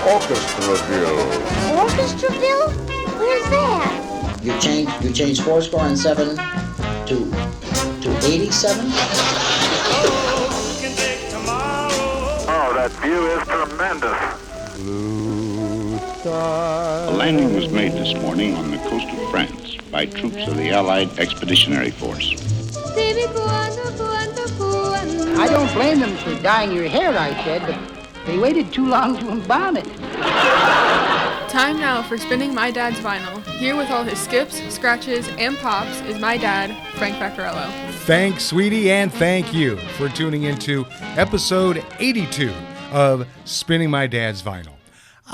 Orchestraville. Orchestraville? Where's that? You change 4 and 7 to 87? Oh, that view is tremendous. Blue sky. A landing was made this morning on the coast of France by troops of the Allied Expeditionary Force. I don't blame them for dyeing your hair, I said, but they waited too long to embalm it. Time now for spinning my dad's vinyl. Here with all his skips, scratches, and pops is my dad, Frank Vaccarello. Thanks, sweetie, and thank you for tuning into episode 82 of Spinning My Dad's Vinyl.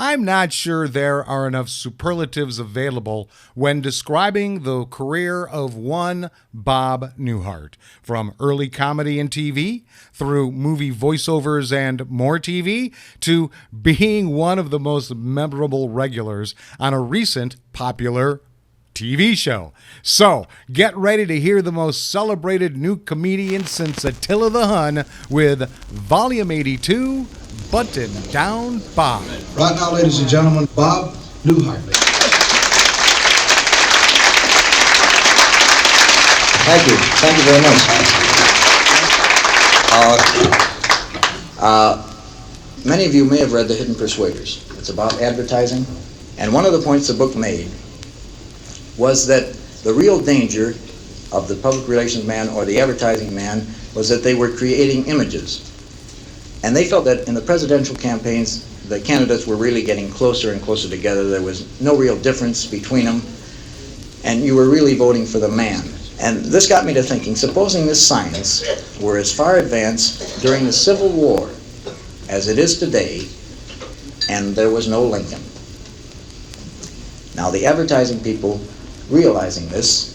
I'm not sure there are enough superlatives available when describing the career of one Bob Newhart. From early comedy and TV, through movie voiceovers and more TV, to being one of the most memorable regulars on a recent popular TV show. So, get ready to hear the most celebrated new comedian since Attila the Hun with Volume 82, Button Down Bob. Right now, ladies and gentlemen, Bob Newhart. Thank you. Thank you very much. Many of you may have read The Hidden Persuasions. It's about advertising. And one of the points the book made was that the real danger of the public relations man or the advertising man was that they were creating images. And they felt that in the presidential campaigns, the candidates were really getting closer and closer together. There was no real difference between them, and you were really voting for the man. And this got me to thinking, supposing this science were as far advanced during the Civil War as it is today, and there was no Lincoln. Now, the advertising people, realizing this,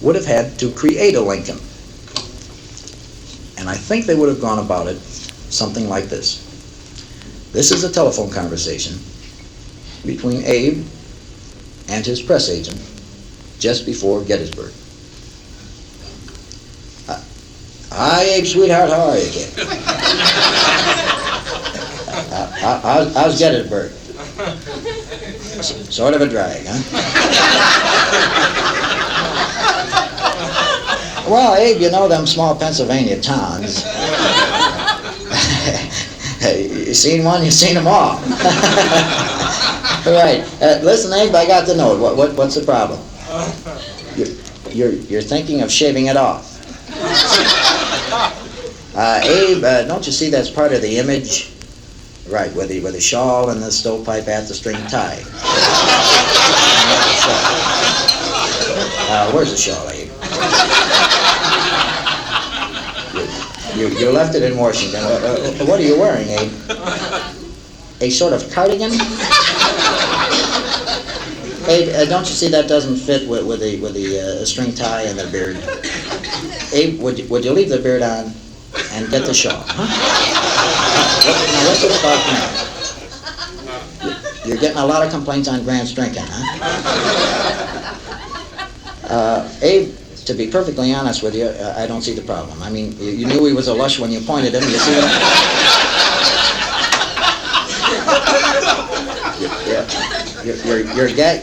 would have had to create a Lincoln. And I think they would have gone about it something like this. This is a telephone conversation between Abe and his press agent just before Gettysburg. Hi, Abe, sweetheart, how are you, kid? How's Gettysburg? Sort of a drag, huh? Well, Abe, you know them small Pennsylvania towns. You seen one, you seen them all. Right. Listen, Abe, I got the note. What's the problem? You're thinking of shaving it off. Abe, don't you see that's part of the image? Right, with the shawl and the stovepipe at the string tie. Where's the shawl, Abe? You left it in Washington. What are you wearing, Abe? A sort of cardigan? Abe, don't you see that doesn't fit with the string tie and the beard? Abe, would you leave the beard on and get the shawl? Huh? Now, what's this about now? You're getting a lot of complaints on Grant's drinking, huh? Abe, to be perfectly honest with you, I don't see the problem. I mean, you knew he was a lush when you pointed him. You see that?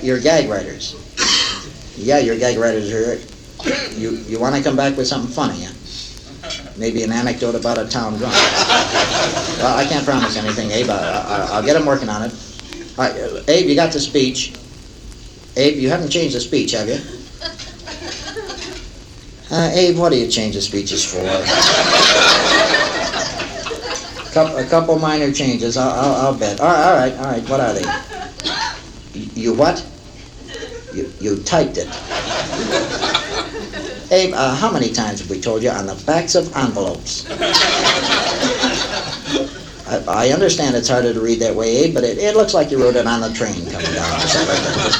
You're gag writers. Yeah, you're gag writers. You want to come back with something funny, huh? Maybe an anecdote about a town drunk. Well, I can't promise anything, Abe. I'll get him working on it. All right, Abe, you got the speech. Abe, you haven't changed the speech, have you? Abe, what do you change the speeches for? A couple minor changes, I'll bet. All right. What are they? You what? You typed it. Abe, how many times have we told you on the backs of envelopes? I understand it's harder to read that way, Abe, but it looks like you wrote it on the train coming down or something like that.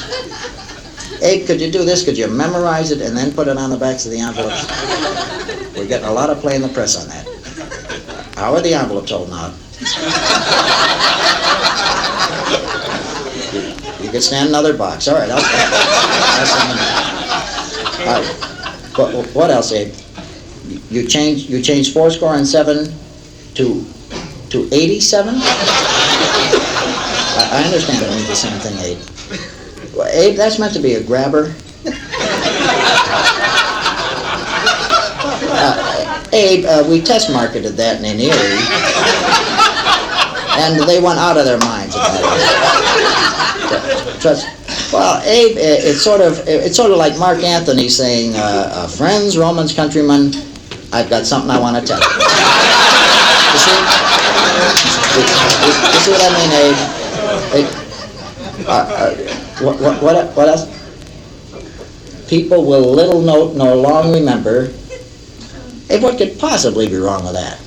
Abe, could you do this? Could you memorize it and then put it on the backs of the envelopes? We're getting a lot of play in the press on that. How are the envelopes holding out? You could stand another box. All right, I'll stand. All right. What else, Abe? You changed 4 and 7 to 87? I understand it means the same thing, Abe. Well, Abe, that's meant to be a grabber. Abe, we test marketed that in Erie, and they went out of their minds about it. Trust. Well, Abe, it's sort of like Mark Anthony saying, "Friends, Romans, countrymen, I've got something I want to tell you." You see? You see what I mean, Abe? What else? People will little note nor long remember. Abe, what could possibly be wrong with that?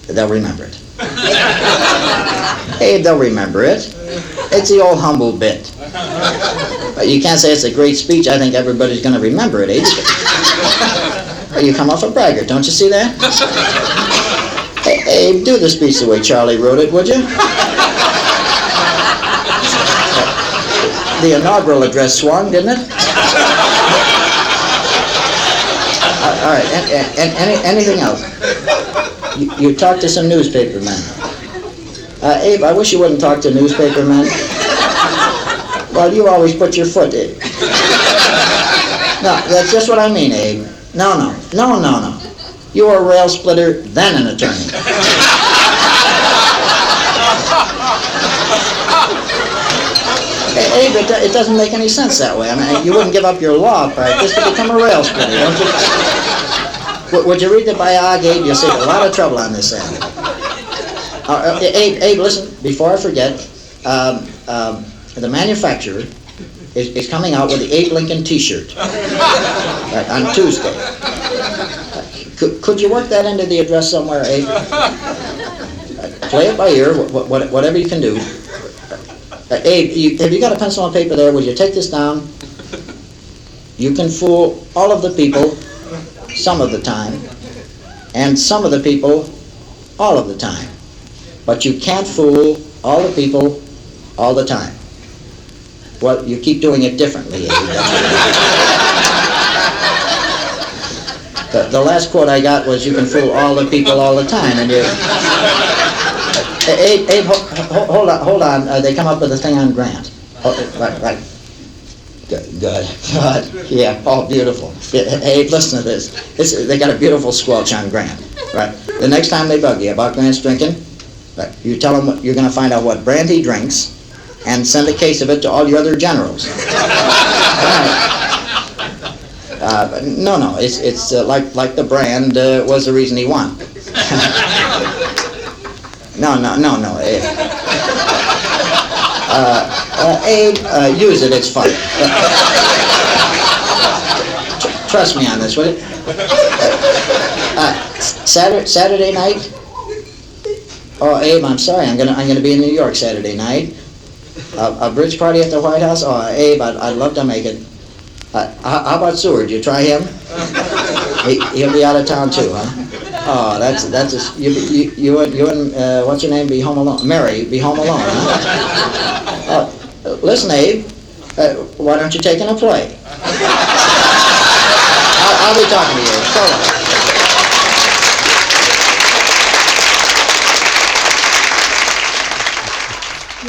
They'll remember it. Abe, they'll remember it. It's the old humble bit. But you can't say it's a great speech. I think everybody's going to remember it, Abe. You come off a braggart, don't you see that? Hey, Abe, do the speech the way Charlie wrote it, would you? The inaugural address swung, didn't it? All right, anything else? You talk to some newspaper men. Abe, I wish you wouldn't talk to newspaper men. Well, you always put your foot in. No, that's just what I mean, Abe. No. You were a rail splitter, then an attorney. Abe, it doesn't make any sense that way. I mean, you wouldn't give up your law practice to become a rail splitter, don't you? Would you read the biog, Abe? You'll save a lot of trouble on this end. Abe, listen, before I forget, the manufacturer is coming out with the Abe Lincoln T-shirt on Tuesday. Could you work that into the address somewhere, Abe? Play it by ear, whatever you can do. Abe, have you got a pencil and paper there? Would you take this down? You can fool all of the people some of the time, and some of the people all of the time. But you can't fool all the people all the time. Well, you keep doing it differently, Abe. The last quote I got was, "You can fool all the people all the time," and you... Abe, hold on. They come up with a thing on Grant. Right. Good. Yeah, all beautiful. Abe, listen to this. They got a beautiful squelch on Grant. Right. The next time they bug you about Grant's drinking, right, you tell them you're going to find out what brand he drinks, and send a case of it to all your other generals. Right. No. It's like the brand was the reason he won. No. Abe. Abe, use it. It's fun. Trust me on this, will you? Saturday night. Oh, Abe, I'm sorry. I'm gonna be in New York Saturday night. A bridge party at the White House. Oh, Abe, I'd love to make it. How about Seward? You try him? He'll be out of town too, huh? Oh, that's you and what's your name? Be home alone. Mary, be home alone, huh? Listen, Abe, why don't you take in a play? I'll be talking to you. So long.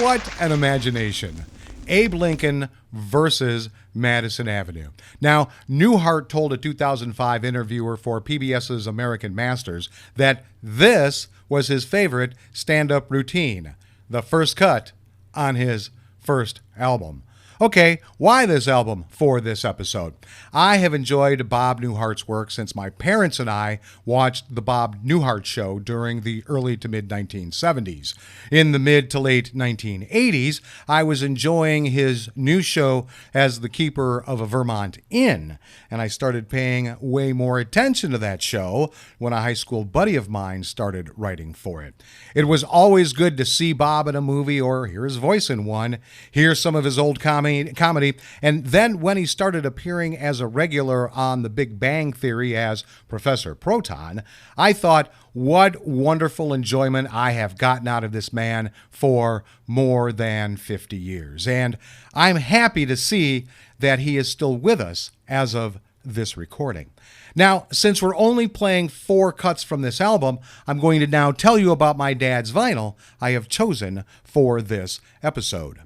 What an imagination. Abe Lincoln versus Madison Avenue. Now, Newhart told a 2005 interviewer for PBS's American Masters that this was his favorite stand-up routine, the first cut on his first album. Okay, why this album for this episode? I have enjoyed Bob Newhart's work since my parents and I watched the Bob Newhart Show during the early to mid 1970s. In the mid to late 1980s, I was enjoying his new show as the keeper of a Vermont inn, and I started paying way more attention to that show when a high school buddy of mine started writing for it. It was always good to see Bob in a movie or hear his voice in one, hear some of his old comedy, and then when he started appearing as a regular on The Big Bang Theory as Professor Proton, I thought, what wonderful enjoyment I have gotten out of this man for more than 50 years. And I'm happy to see that he is still with us as of this recording. Now, since we're only playing 4 cuts from this album, I'm going to now tell you about my dad's vinyl I have chosen for this episode.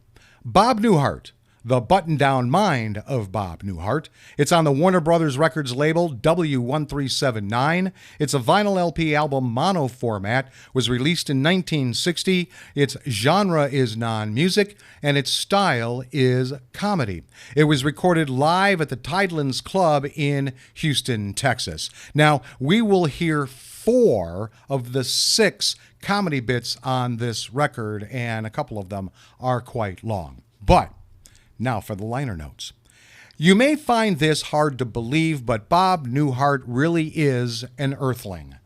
Bob Newhart, The Button-Down Mind of Bob Newhart. It's on the Warner Brothers Records label W1379. It's a vinyl LP album mono format, was released in 1960. Its genre is non-music, and its style is comedy. It was recorded live at the Tidelands Club in Houston, Texas. Now, we will hear 4 of the 6 comedy bits on this record, and a couple of them are quite long. But now for the liner notes. You may find this hard to believe, but Bob Newhart really is an earthling.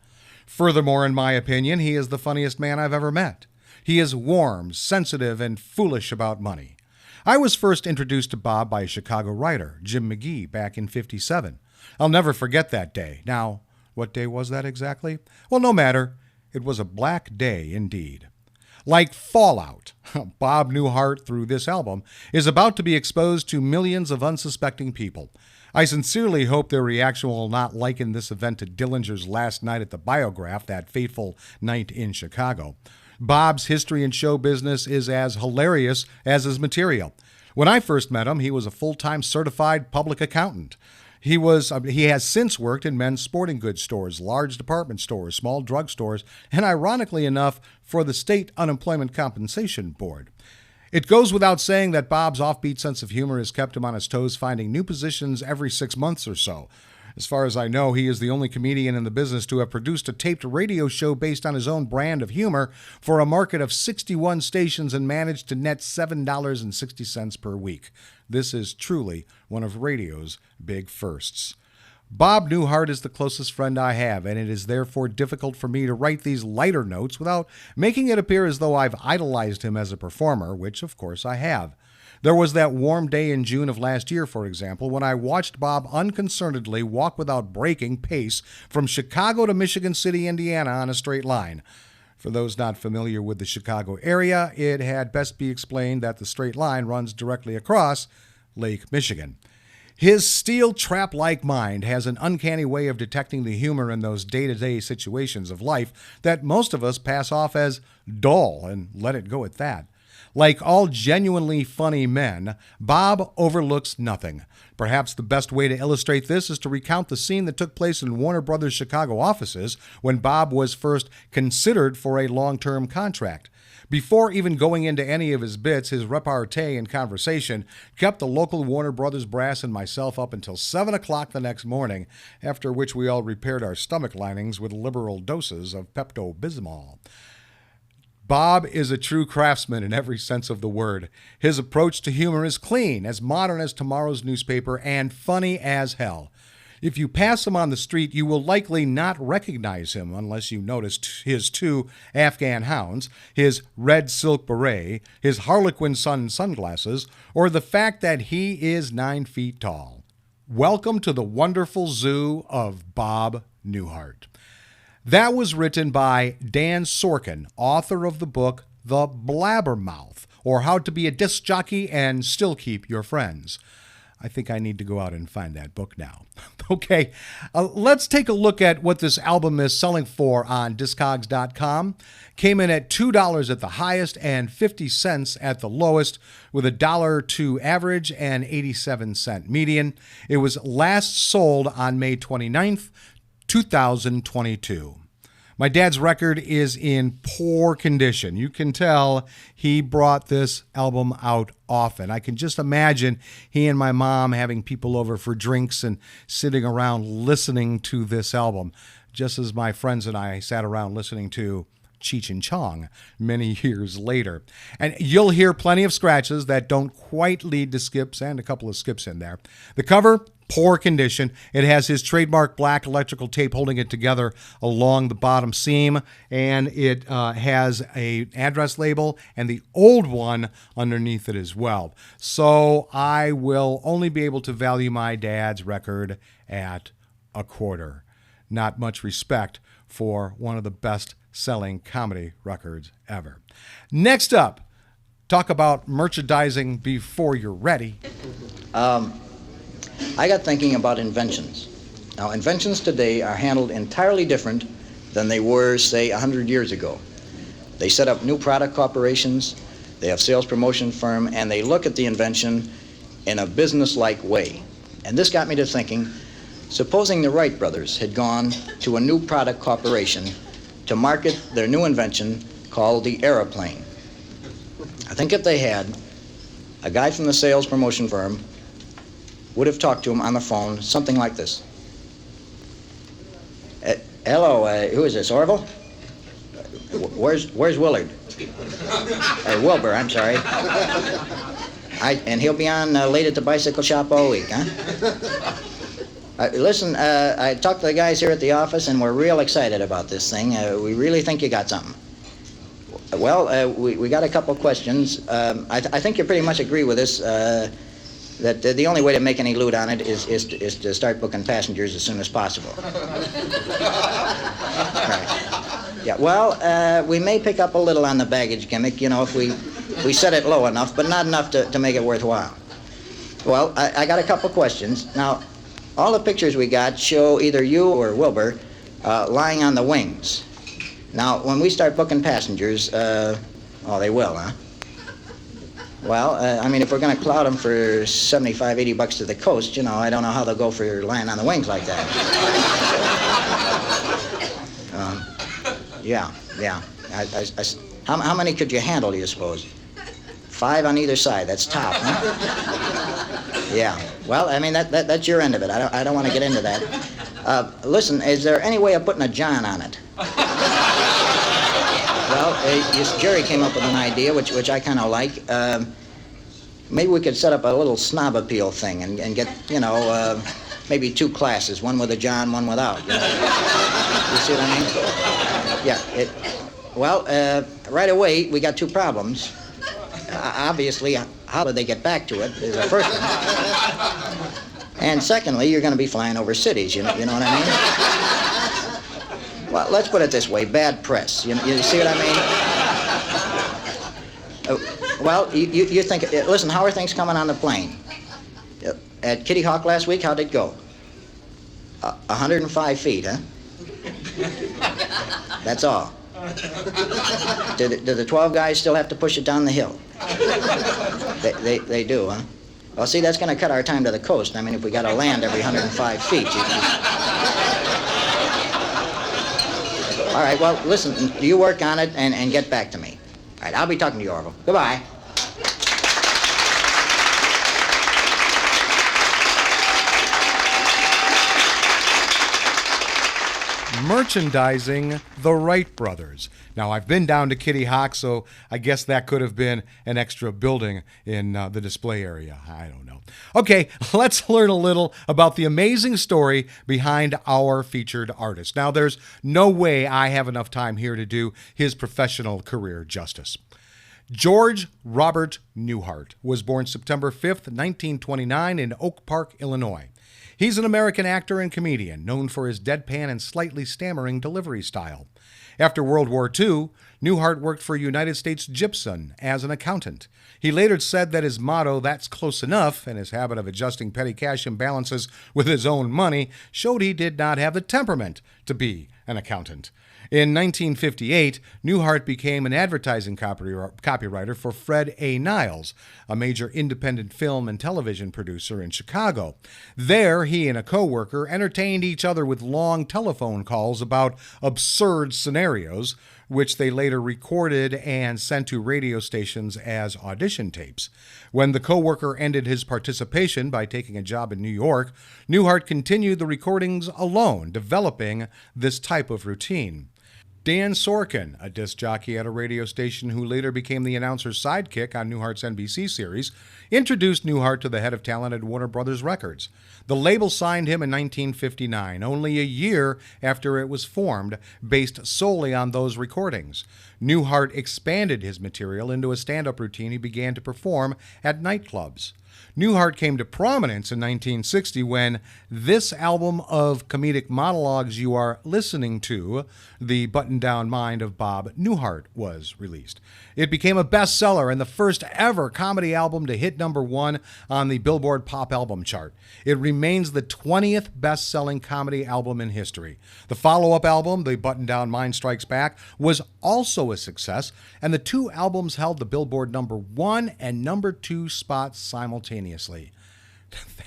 Furthermore, in my opinion, he is the funniest man I've ever met. He is warm, sensitive, and foolish about money. I was first introduced to Bob by a Chicago writer, Jim McGee, back in '57. I'll never forget that day. Now, what day was that exactly? Well, no matter. It was a black day indeed. Like Fallout, Bob Newhart, through this album, is about to be exposed to millions of unsuspecting people. I sincerely hope their reaction will not liken this event to Dillinger's last night at the Biograph, that fateful night in Chicago. Bob's history in show business is as hilarious as his material. When I first met him, he was a full-time certified public accountant. He has since worked in men's sporting goods stores, large department stores, small drugstores, and ironically enough, for the State Unemployment Compensation Board. It goes without saying that Bob's offbeat sense of humor has kept him on his toes, finding new positions every 6 months or so. As far as I know, he is the only comedian in the business to have produced a taped radio show based on his own brand of humor for a market of 61 stations and managed to net $7.60 per week. This is truly one of radio's big firsts. Bob Newhart is the closest friend I have, and it is therefore difficult for me to write these lighter notes without making it appear as though I've idolized him as a performer, which of course I have. There was that warm day in June of last year, for example, when I watched Bob unconcernedly walk without breaking pace from Chicago to Michigan City, Indiana on a straight line. For those not familiar with the Chicago area, it had best be explained that the straight line runs directly across Lake Michigan. His steel trap-like mind has an uncanny way of detecting the humor in those day-to-day situations of life that most of us pass off as dull and let it go at that. Like all genuinely funny men, Bob overlooks nothing. Perhaps the best way to illustrate this is to recount the scene that took place in Warner Brothers' Chicago offices when Bob was first considered for a long-term contract. Before even going into any of his bits, his repartee and conversation kept the local Warner Brothers brass and myself up until 7 o'clock the next morning, after which we all repaired our stomach linings with liberal doses of Pepto-Bismol. Bob is a true craftsman in every sense of the word. His approach to humor is clean, as modern as tomorrow's newspaper, and funny as hell. If you pass him on the street, you will likely not recognize him unless you notice his 2 Afghan hounds, his red silk beret, his Harlequin sunglasses, or the fact that he is 9 feet tall. Welcome to the wonderful zoo of Bob Newhart. That was written by Dan Sorkin, author of the book The Blabbermouth, or How to Be a Disc Jockey and Still Keep Your Friends. I think I need to go out and find that book now. Okay, let's take a look at what this album is selling for on Discogs.com. Came in at $2 at the highest and 50 cents at the lowest, with $1.02 average and 87-cent median. It was last sold on May 29th, 2022. My dad's record is in poor condition. You can tell he brought this album out often. I can just imagine he and my mom having people over for drinks and sitting around listening to this album, just as my friends and I sat around listening to Cheech and Chong many years later. And you'll hear plenty of scratches that don't quite lead to skips, and a couple of skips in there. The cover, poor condition. It has his trademark black electrical tape holding it together along the bottom seam, and it has an address label and the old one underneath it as well. So I will only be able to value my dad's record at $0.25. Not much respect for one of the best-selling comedy records ever. Next up, talk about merchandising before you're ready. I got thinking about inventions. Now, inventions today are handled entirely different than they were, say, 100 years ago. They set up new product corporations, they have sales promotion firm, and they look at the invention in a business-like way. And this got me to thinking, supposing the Wright brothers had gone to a new product corporation to market their new invention called the aeroplane. I think if they had, a guy from the sales promotion firm would have talked to him on the phone, something like this. Hello, who is this, Orville? Where's Willard? Wilbur, I'm sorry. And he'll be on late at the bicycle shop all week, huh? Listen, I talked to the guys here at the office, and we're real excited about this thing. We really think you got something. Well, we got a couple questions. I think you pretty much agree with us that the only way to make any loot on it is to start booking passengers as soon as possible. Right. Yeah. Well, we may pick up a little on the baggage gimmick, you know, if we set it low enough, but not enough to make it worthwhile. Well, I got a couple questions. Now, all the pictures we got show either you or Wilbur lying on the wings. Now, when we start booking passengers, oh, they will, huh? Well, I mean, if we're going to cloud them for $75, $80 to the coast, you know, I don't know how they'll go for lying on the wings like that. Yeah. How many could you handle, do you suppose? 5 on either side, that's top, huh? Yeah. Well, I mean, that's your end of it. I don't want to get into that. Listen, is there any way of putting a John on it? Well, Jerry came up with an idea, which I kind of like. Maybe we could set up a little snob appeal thing and get, you know, maybe 2 classes, one with a John, one without. You know? You see what I mean? Yeah. Well, right away, we got 2 problems. Obviously, how do they get back to it is the first one. And secondly, you're going to be flying over cities, you know what I mean? Well, let's put it this way, bad press. You see what I mean? Well, you think, listen, how are things coming on the plane? At Kitty Hawk last week, how'd it go? 105 feet, huh? That's all. Do the 12 guys still have to push it down the hill? They do, huh? Well, see, that's going to cut our time to the coast. I mean, if we got to land every 105 feet. All right, well, listen, you work on it and get back to me. All right, I'll be talking to you, Orville. Goodbye. Merchandising the Wright brothers. Now, I've been down to Kitty Hawk, so I guess that could have been an extra building in the display area. I don't know. Okay, let's learn a little about the amazing story behind our featured artist. Now, there's no way I have enough time here to do his professional career justice. George Robert Newhart was born September 5th, 1929 in Oak Park, Illinois. He's an American actor and comedian, known for his deadpan and slightly stammering delivery style. After World War II, Newhart worked for United States Gypsum as an accountant. He later said that his motto, "That's close enough," and his habit of adjusting petty cash imbalances with his own money showed he did not have the temperament to be an accountant. In 1958, Newhart became an advertising copywriter for Fred A. Niles, a major independent film and television producer in Chicago. There, he and a coworker entertained each other with long telephone calls about absurd scenarios, which they later recorded and sent to radio stations as audition tapes. When the coworker ended his participation by taking a job in New York, Newhart continued the recordings alone, developing this type of routine. Dan Sorkin, a disc jockey at a radio station who later became the announcer's sidekick on Newhart's NBC series, introduced Newhart to the head of talent at Warner Brothers Records. The label signed him in 1959, only a year after it was formed, based solely on those recordings. Newhart expanded his material into a stand-up routine he began to perform at nightclubs. Newhart came to prominence in 1960 when this album of comedic monologues you are listening to, The Button-Down Mind of Bob Newhart, was released. It became a bestseller and the first ever comedy album to hit number 1 on the Billboard Pop Album chart. It remains the 20th best-selling comedy album in history. The follow-up album, The Button-Down Mind Strikes Back, was also a success, and the two albums held the Billboard number 1 and number 2 spots simultaneously.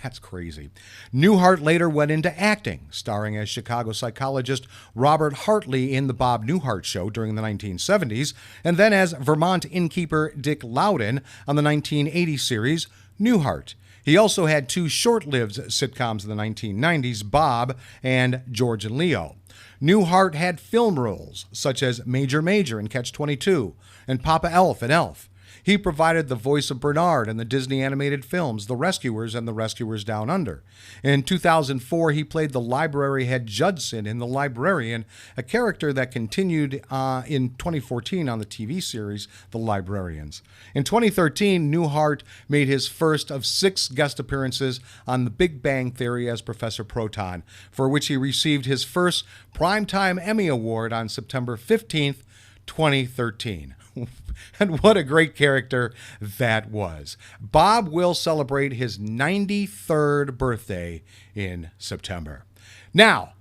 That's crazy. Newhart later went into acting, starring as Chicago psychologist Robert Hartley in The Bob Newhart Show during the 1970s, and then as Vermont innkeeper Dick Loudon on the 1980 series Newhart. He also had 2 short-lived sitcoms in the 1990s, Bob and George and Leo. Newhart had film roles such as Major Major in Catch-22 and Papa Elf in Elf. He provided the voice of Bernard in the Disney animated films The Rescuers and The Rescuers Down Under. In 2004, he played the library head Judson in The Librarian, a character that continued in 2014 on the TV series The Librarians. In 2013, Newhart made his first of 6 guest appearances on The Big Bang Theory as Professor Proton, for which he received his first Primetime Emmy Award on September 15th, 2013. And what a great character that was. Bob will celebrate his 93rd birthday in September. Now,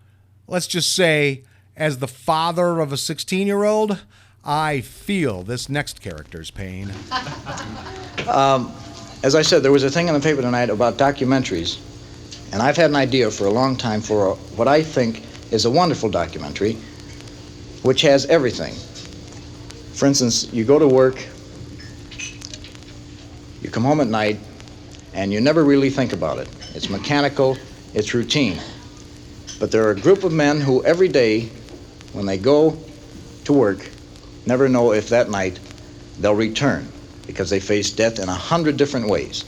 let's just say, as the father of a 16-year-old, I feel this next character's pain. As I said, there was a thing in the paper tonight about documentaries, and I've had an idea for a long time for what I think is a wonderful documentary, which has everything. For instance, you go to work, you come home at night, and you never really think about it. It's mechanical, it's routine. But there are a group of men who every day, when they go to work, never know if that night they'll return, because they face death in 100 different ways.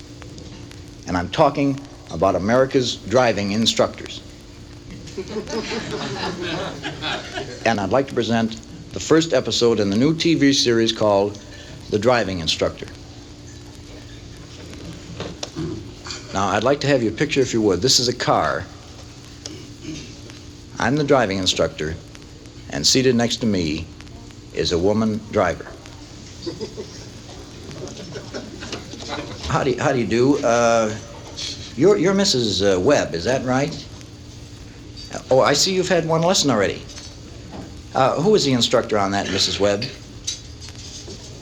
And I'm talking about America's driving instructors. And I'd like to present the first episode in the new TV series called The Driving Instructor. Now, I'd like to have you picture, if you would, this is a car. I'm the driving instructor, and seated next to me is a woman driver. How do you do? You're Mrs. Webb, is that right? Oh, I see you've had one lesson already. Who is the instructor on that, Mrs. Webb?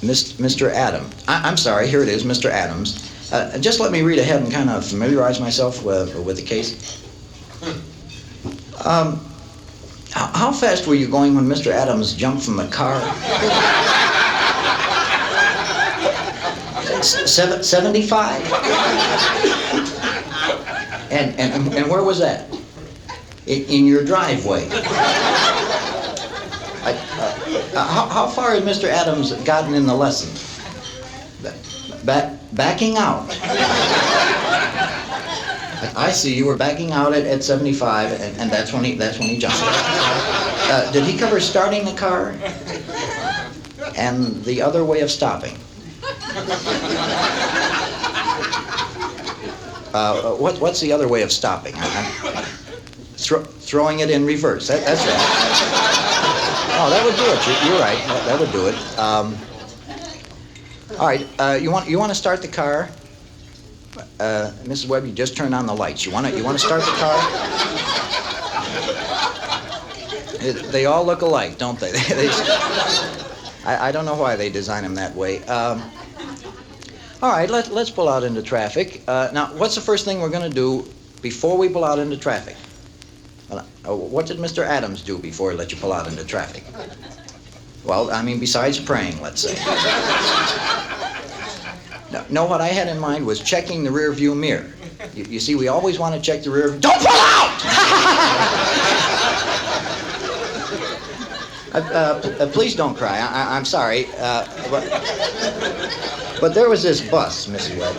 Mr. Adams. I'm sorry, here it is, Mr. Adams. Just let me read ahead and kind of familiarize myself with the case. How fast were you going when Mr. Adams jumped from the car? 75? And where was that? In your driveway. How far has Mr. Adams gotten in the lesson? Backing out. I see, you were backing out at 75, and that's when he jumped. Did he cover starting the car and the other way of stopping? What's the other way of stopping? Throwing it in reverse. That's right. Oh, that would do it. You're right. That would do it. All right. You want to start the car? Mrs. Webb, you just turned on the lights. You want to start the car? They all look alike, don't they? I don't know why they design them that way. All right. Let's pull out into traffic. Now, what's the first thing we're going to do before we pull out into traffic? What did Mr. Adams do before he let you pull out into traffic? Well, I mean, besides praying, let's say. No, what I had in mind was checking the rear view mirror. You see, we always want to check the rear view. Don't pull out! Please don't cry. I'm sorry. But there was this bus, Mrs. Webb.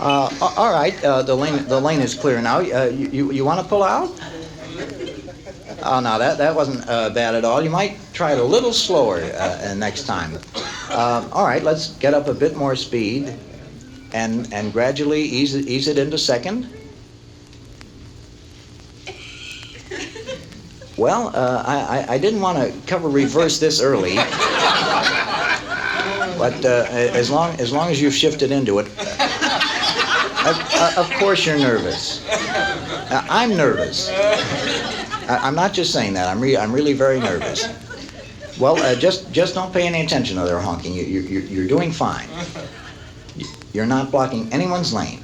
All right, the lane is clear now. You want to pull out? Oh, no, that wasn't bad at all. You might try it a little slower next time. All right, let's get up a bit more speed and gradually ease it into second. Well, I didn't want to cover reverse this early, but as long as you've shifted into it, of course you're nervous. I'm nervous. I'm not just saying that. I'm really very nervous. Well, just don't pay any attention to their honking. You're doing fine. You're not blocking anyone's lane.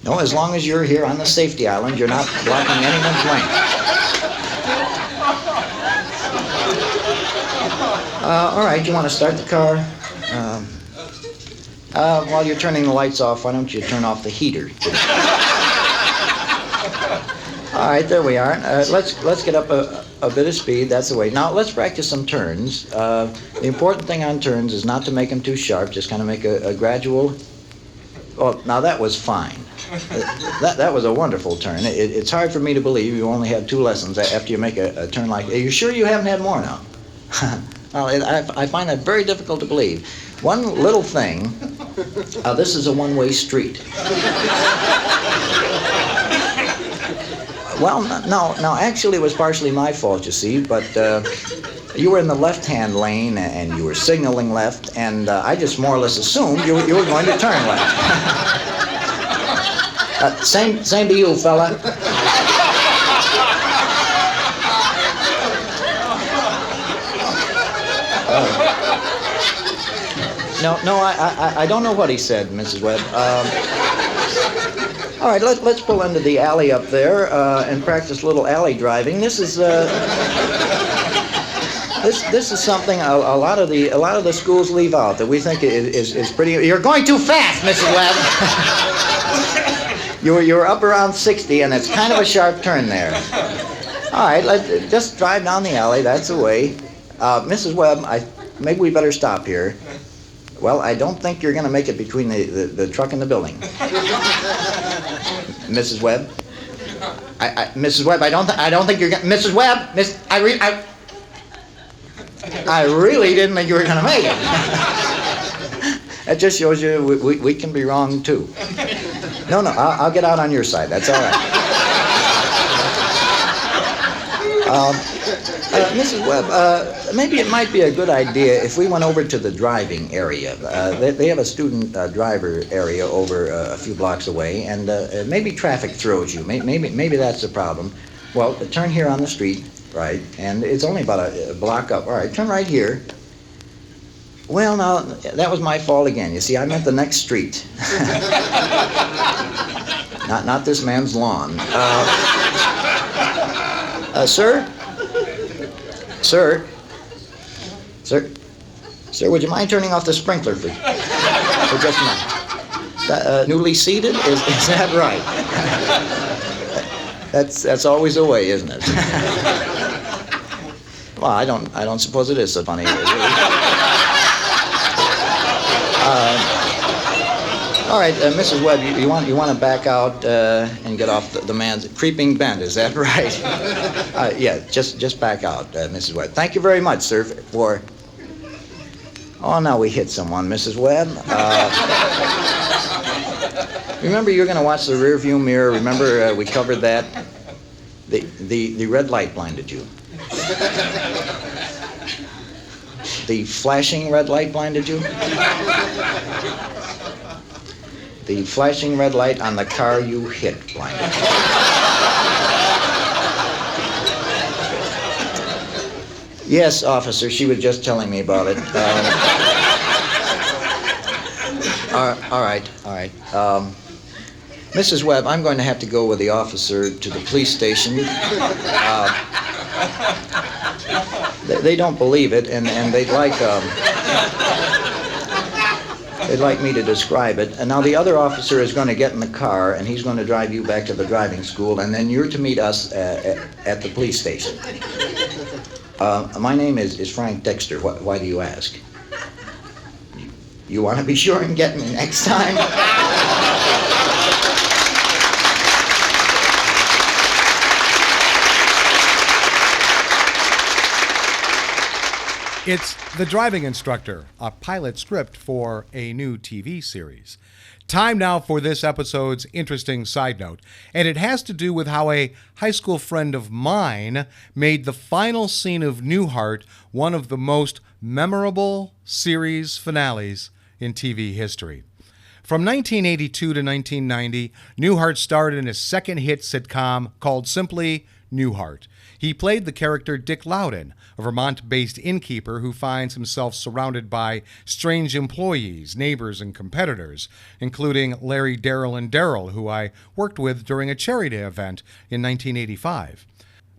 No, as long as you're here on the safety island, you're not blocking anyone's lane. All right, you want to start the car? While you're turning the lights off, why don't you turn off the heater? All right, there we are. Let's get up a bit of speed. That's the way. Now let's practice some turns. The important thing on turns is not to make them too sharp. Just kind of make a gradual. Oh, now that was fine. That was a wonderful turn. It's hard for me to believe you only had 2 lessons after you make a turn like. Are you sure you haven't had more now? Well, I find that very difficult to believe. One little thing. This is a one-way street. Well, no, actually it was partially my fault, you see, but you were in the left-hand lane and you were signaling left, and I just more or less assumed you were going to turn left. Same to you, fella. No, I don't know what he said, Mrs. Webb. All right, let's pull into the alley up there and practice a little alley driving. This is this is something a lot of the schools leave out that we think is pretty. You're going too fast, Mrs. Webb. You're up around 60, and it's kind of a sharp turn there. All right, let's just drive down the alley. That's the way. Mrs. Webb, maybe we better stop here. Well, I don't think you're going to make it between the truck and the building. Mrs. Webb? Mrs. Webb, I don't think you're going to... Mrs. Webb! I really didn't think you were going to make it. That just shows you we can be wrong, too. No, I'll get out on your side. That's all right. Mrs. Webb, maybe it might be a good idea if we went over to the driving area. They have a student driver area over a few blocks away, and maybe traffic throws you. Maybe that's the problem. Well, turn here on the street, right, and it's only about a block up. All right, turn right here. Well, now, that was my fault again. You see, I meant the next street. Not this man's lawn. Sir? Sir, would you mind turning off the sprinkler for just a minute? Newly seated? Is that right? That's always the way, isn't it? Well, I don't suppose it is so funny. All right, Mrs. Webb, you want to back out and get off the man's creeping bend, is that right? Yeah, just back out, Mrs. Webb. Thank you very much, sir, for... Oh, now we hit someone, Mrs. Webb. Remember, you're going to watch the rear view mirror. Remember, we covered that. The red light blinded you. The flashing red light blinded you. The flashing red light on the car you hit blinded you. Yes, officer, she was just telling me about it. All right. Mrs. Webb, I'm going to have to go with the officer to the police station. They don't believe it, and they'd like me to describe it. And now the other officer is going to get in the car, and he's going to drive you back to the driving school, and then you're to meet us at the police station. My name is Frank Dexter. Why do you ask? You want to be sure and get me next time? It's The Driving Instructor, a pilot script for a new TV series. Time now for this episode's interesting side note, and it has to do with how a high school friend of mine made the final scene of Newhart one of the most memorable series finales in TV history. From 1982 to 1990, Newhart starred in his second hit sitcom called simply Newhart. He played the character Dick Loudon, a Vermont-based innkeeper who finds himself surrounded by strange employees, neighbors, and competitors, including Larry, Darryl, and Daryl, who I worked with during a charity event in 1985.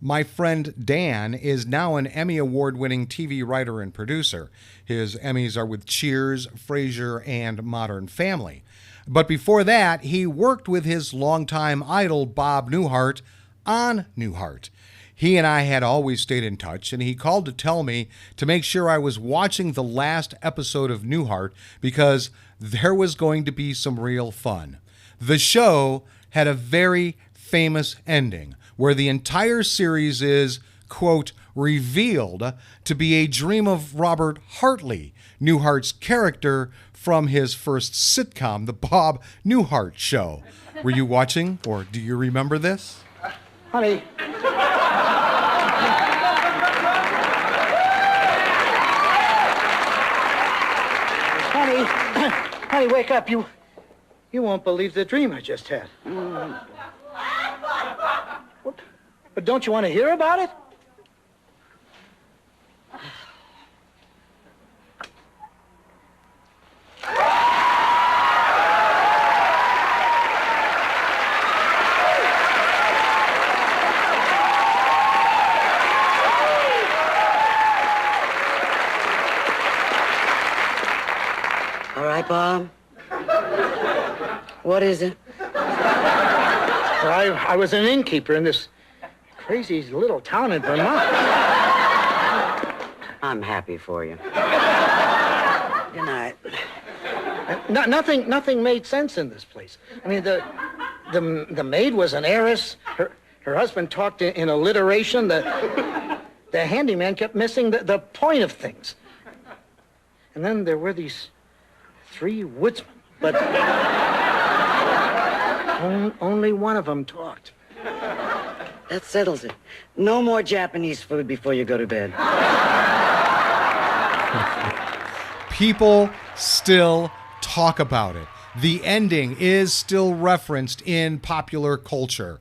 My friend Dan is now an Emmy Award-winning TV writer and producer. His Emmys are with Cheers, Frasier, and Modern Family. But before that, he worked with his longtime idol Bob Newhart on Newhart. He and I had always stayed in touch, and he called to tell me to make sure I was watching the last episode of Newhart because there was going to be some real fun. The show had a very famous ending where the entire series is, quote, revealed to be a dream of Robert Hartley, Newhart's character from his first sitcom, The Bob Newhart Show. Were you watching, or do you remember this? Honey. Honey, wake up. You won't believe the dream I just had. What? But don't you want to hear about it? All right, Bob. What is it? I was an innkeeper in this crazy little town in Vermont. I'm happy for you. Good night. Nothing made sense in this place. I mean, the maid was an heiress. Her husband talked in alliteration. The handyman kept missing the point of things. And then there were these 3 woodsmen, but only one of them talked. That settles it. No more Japanese food before you go to bed. People still talk about it. The ending is still referenced in popular culture.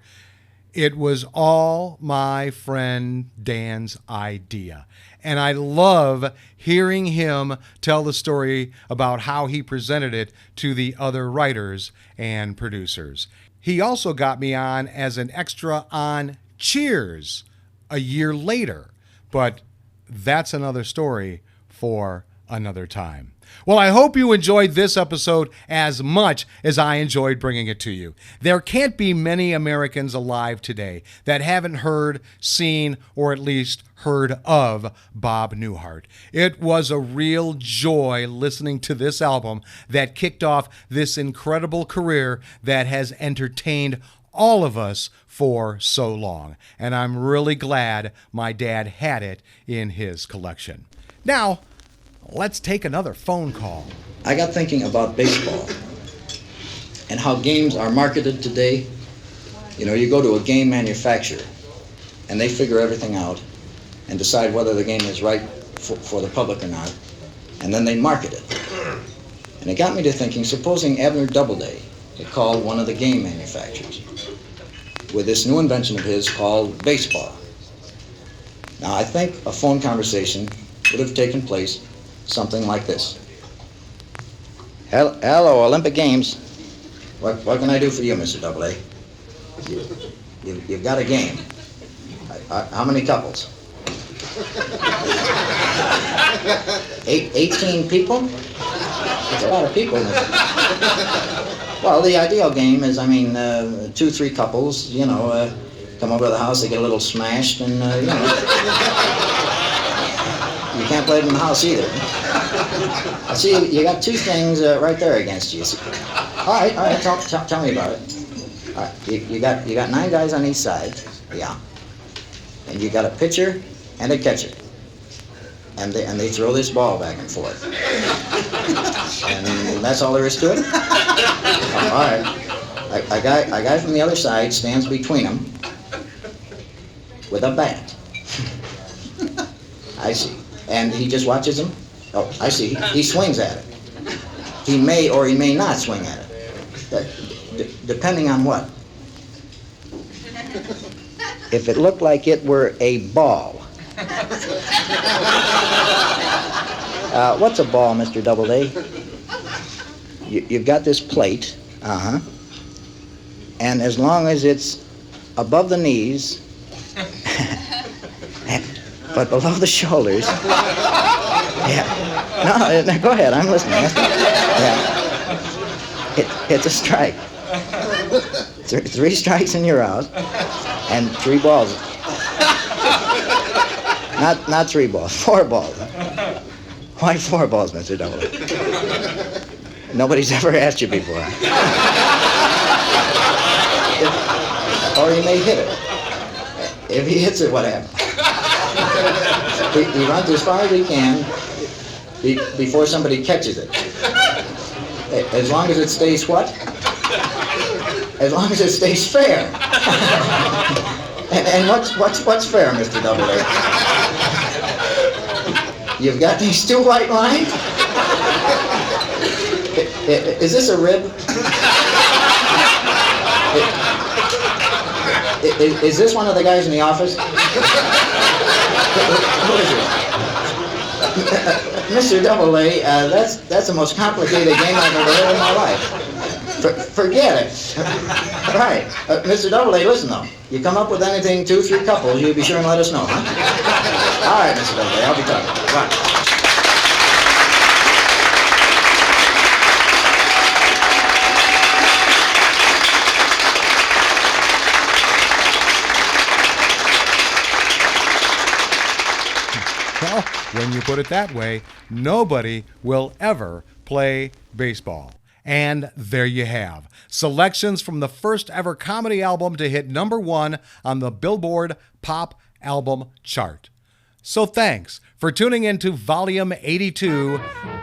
It was all my friend Dan's idea. And I love hearing him tell the story about how he presented it to the other writers and producers. He also got me on as an extra on Cheers a year later. But that's another story for another time. Well, I hope you enjoyed this episode as much as I enjoyed bringing it to you. There can't be many Americans alive today that haven't heard, seen, or at least heard of Bob Newhart. It was a real joy listening to this album that kicked off this incredible career that has entertained all of us for so long. And I'm really glad my dad had it in his collection. Now, let's take another phone call. I got thinking about baseball and how games are marketed today. You know, you go to a game manufacturer and they figure everything out and decide whether the game is right for the public or not, and then they market it. And it got me to thinking, supposing Abner Doubleday had called one of the game manufacturers with this new invention of his called baseball. Now, I think a phone conversation would have taken place something like this. Hello, Olympic Games. What can I do for you, Mr. Doubleday? You've got a game. How many couples? 18 people? That's a lot of people. Well, the ideal game is, 2-3 couples, come over to the house, they get a little smashed, and, you can't play it in the house either. I see you got 2 things right there against you. All right, tell me about it. All right, you got 9 guys on each side, yeah. And you got a pitcher and a catcher. and they throw this ball back and forth. And that's all there is to it? Oh, all right. A guy from the other side stands between them with a bat. I see. And he just watches them? Oh, I see. He swings at it. He may or he may not swing at it. Depending on what? If it looked like it were a ball. What's a ball, Mr. Doubleday? You've got this plate, and as long as it's above the knees, but below the shoulders, yeah. No, go ahead, I'm listening. Yeah. It's a strike. 3 strikes and you're out, and 3 balls. Not 3 balls, 4 balls. Why 4 balls, Mr. Doubleday? Nobody's ever asked you before. Or he may hit it. If he hits it, what happens? He runs as far as he can before somebody catches it. As long as it stays what? As long as it stays fair. And what's fair, Mr. Doubleday? You've got these 2 white lines? Is this a rib? Is this one of the guys in the office? Who is it? Mr. Doubleday, that's the most complicated game I've ever heard in my life. Forget it. Right. Mr. Doubleday, listen though. You come up with anything, 2, 3 couples, you be sure and let us know, huh? All right, Mr. Doubleday, I'll be talking. Bye. Well, when you put it that way, nobody will ever play baseball. And there you have selections from the first ever comedy album to hit #1 on the Billboard Pop Album Chart. So thanks for tuning into Volume 82,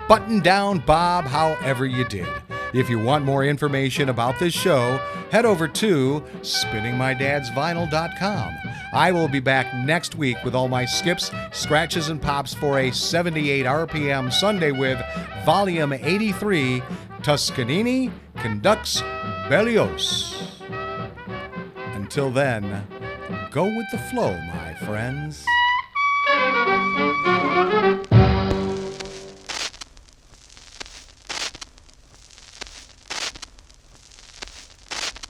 Button Down Bob However You Did. If you want more information about this show, head over to spinningmydadsvinyl.com. I will be back next week with all my skips, scratches, and pops for a 78 RPM Sunday with Volume 83, Toscanini Conducts Berlioz. Until then, go with the flow, my friends.